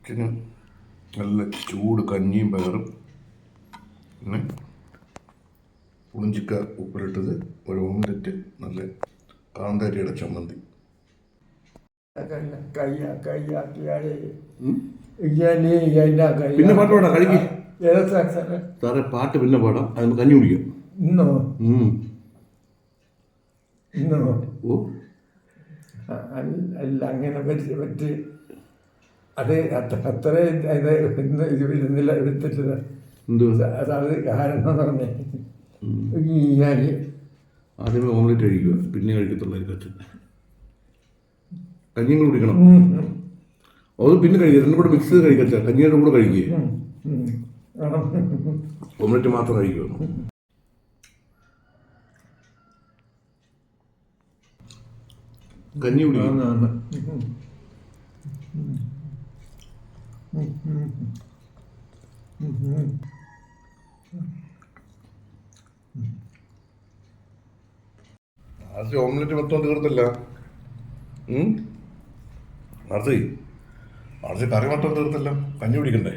അച്ഛന് നല്ല ചൂട് കഞ്ഞിയും പയറും, പിന്നെ പുളിഞ്ചിക്ക ഉപ്പിലിട്ടത്, ഒരു ഓംലെറ്റ്, നല്ല കാന്താരിയുടെ ചമ്മന്തി. പിന്നെ പാട്ട് പാടാം, കഴിക്കും സാറേ. പാട്ട് പിന്നെ പാടാം, അത് കഞ്ഞി കുടിക്കാം. ഇന്നോ ഓ അല്ല, അങ്ങനെ പറ്റി അത് അത്ര ഇരുന്നില്ല എടുത്തിട്ടില്ല. അത് കാരണം പറഞ്ഞേ ആദ്യമേ ഓംലെറ്റ് കഴിക്കുക, പിന്നെ കഴിക്കത്തുള്ളൂ. അച്ഛൻ കഞ്ഞിയും കൂടെ കുടിക്കണം. അത് പിന്നെ കഴിക്കുക, രണ്ടും കൂടെ മിക്സ് ചെയ്ത് കഴിക്കച്ച. കഞ്ഞിയുടെ കൂടെ കഴിക്കുക, ഓംലെറ്റ് മാത്രം കഴിക്കുക. കഞ്ഞി കുടിക്കും. ആർസി ഓംലെറ്റ് മൊത്തം തീർത്തില്ല. ആർസി കറി മൊത്തം തീർത്തില്ല, കഞ്ഞി കുടിക്കണ്ടേ?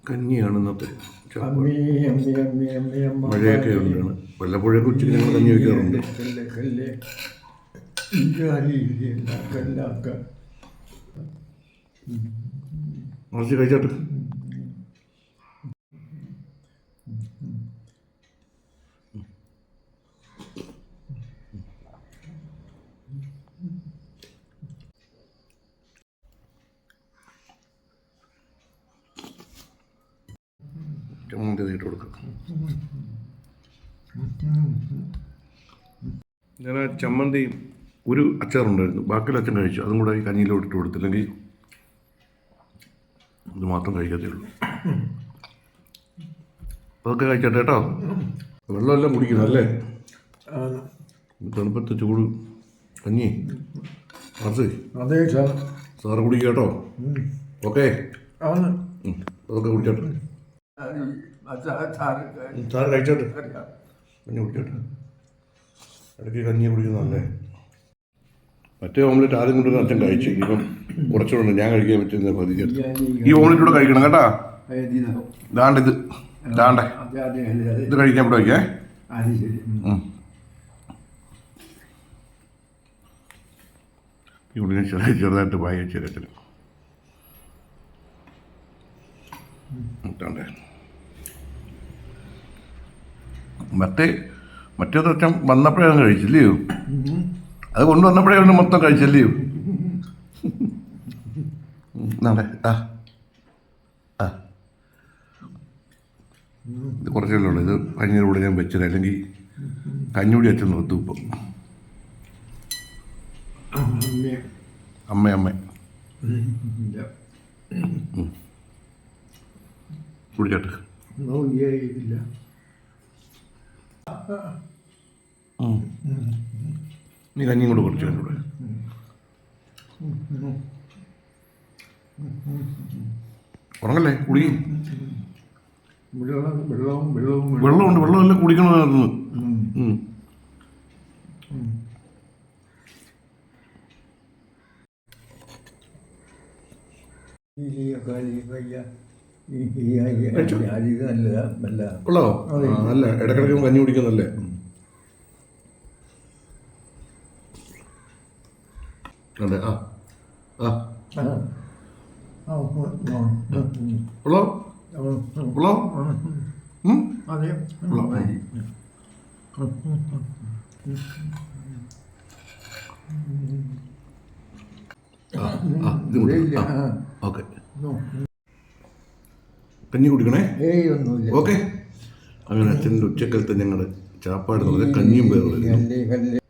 കഞ്ഞിയാണ് ഇന്നത്തെ. മഴയൊക്കെ ഉണ്ടാണ്, വല്ലപ്പോഴൊക്കെ ഉച്ചയ്ക്ക് ഞങ്ങൾ കഞ്ഞി വയ്ക്കാറുണ്ട്. മറിച്ച് കഴിച്ചോട്ടെ. ചമ്മന്തി തീട്ട് കൊടുക്കാം. ഞാൻ ആ ചമ്മന്തി ഒരു അച്ചാറുണ്ടായിരുന്നു, ബാക്കിയുള്ള അച്ഛൻ കഴിച്ചു. അതും കൂടെ ഈ കഞ്ഞിയിലോട്ട് ഇട്ട് കൊടുത്തില്ലെങ്കിൽ ഇത് മാത്രം കഴിക്കത്തേ ഉള്ളൂ. അതൊക്കെ കഴിക്കട്ടെ കേട്ടോ. വെള്ളമെല്ലാം കുടിക്കണം അല്ലേ? തണുപ്പത്തെ ചൂട് കഞ്ഞി അതെ സാറ് കുടിക്കുക കേട്ടോ. ഓക്കെ, അതൊക്കെ കുടിച്ചോട്ടെ. സാറ് കഴിച്ചോട്ടെ, കഞ്ഞി കുടിച്ചോട്ടെ. ഇടയ്ക്ക് കഞ്ഞി കുടിക്കുന്നതല്ലേ. മറ്റേ ഓംലെറ്റ് ആദ്യം കൊണ്ട് അച്ഛൻ കഴിച്ചു, ഇപ്പം കുറച്ചുകൂടെ ഞാൻ കഴിക്കാൻ പറ്റുന്ന പതിച്ചെടുത്ത്. ഈ ഓംലെറ്റ് കൂടെ കഴിക്കണം കേട്ടാ. ദാണ്ട് ദാണ്ടേ ഇത് കഴിക്കാൻ ഇവിടെ വയ്ക്കേ. ഇവിടെ ചെറുതായിട്ട് വായി വെച്ചേരത്തിന് മറ്റേത് അച്ഛൻ വന്നപ്പോഴാണ് കഴിച്ചില്ലയോ? അത് കൊണ്ടുവന്നപ്പോഴേ മൊത്തം കഴിച്ചല്ലയോ? നാടെ ഇത് കുറച്ചല്ലേ ഉള്ളൂ. ഇത് കഞ്ഞിയുടെ കൂടെ ഞാൻ വെച്ചത്, അല്ലെങ്കിൽ കഞ്ഞൂടി അച്ഛൻ നിർത്തും ഇപ്പം. അമ്മ കുടിച്ചോട്ടെ. നീ കഞ്ഞിയും കൂടെ കുടിച്ചു എൻ്റെ കൂടെ. ഉറങ്ങല്ലേ, കുടി. വെള്ളമുണ്ട്, വെള്ളമെല്ലാം കുടിക്കണമായിരുന്നു. ഉള്ളോ? നല്ല ഇടക്കിടക്ക് കഞ്ഞി കുടിക്കുന്നല്ലേ. അതെ. ഉള്ളോ? ഉള്ളോ? ഓക്കെ, കഞ്ഞി കുടിക്കണേ. ഓക്കെ. അങ്ങനെ അച്ഛൻ്റെ ഉച്ചക്കലത്തെ ഞങ്ങളുടെ ചാപ്പാട് നമുക്ക് കഞ്ഞിയും പയറും.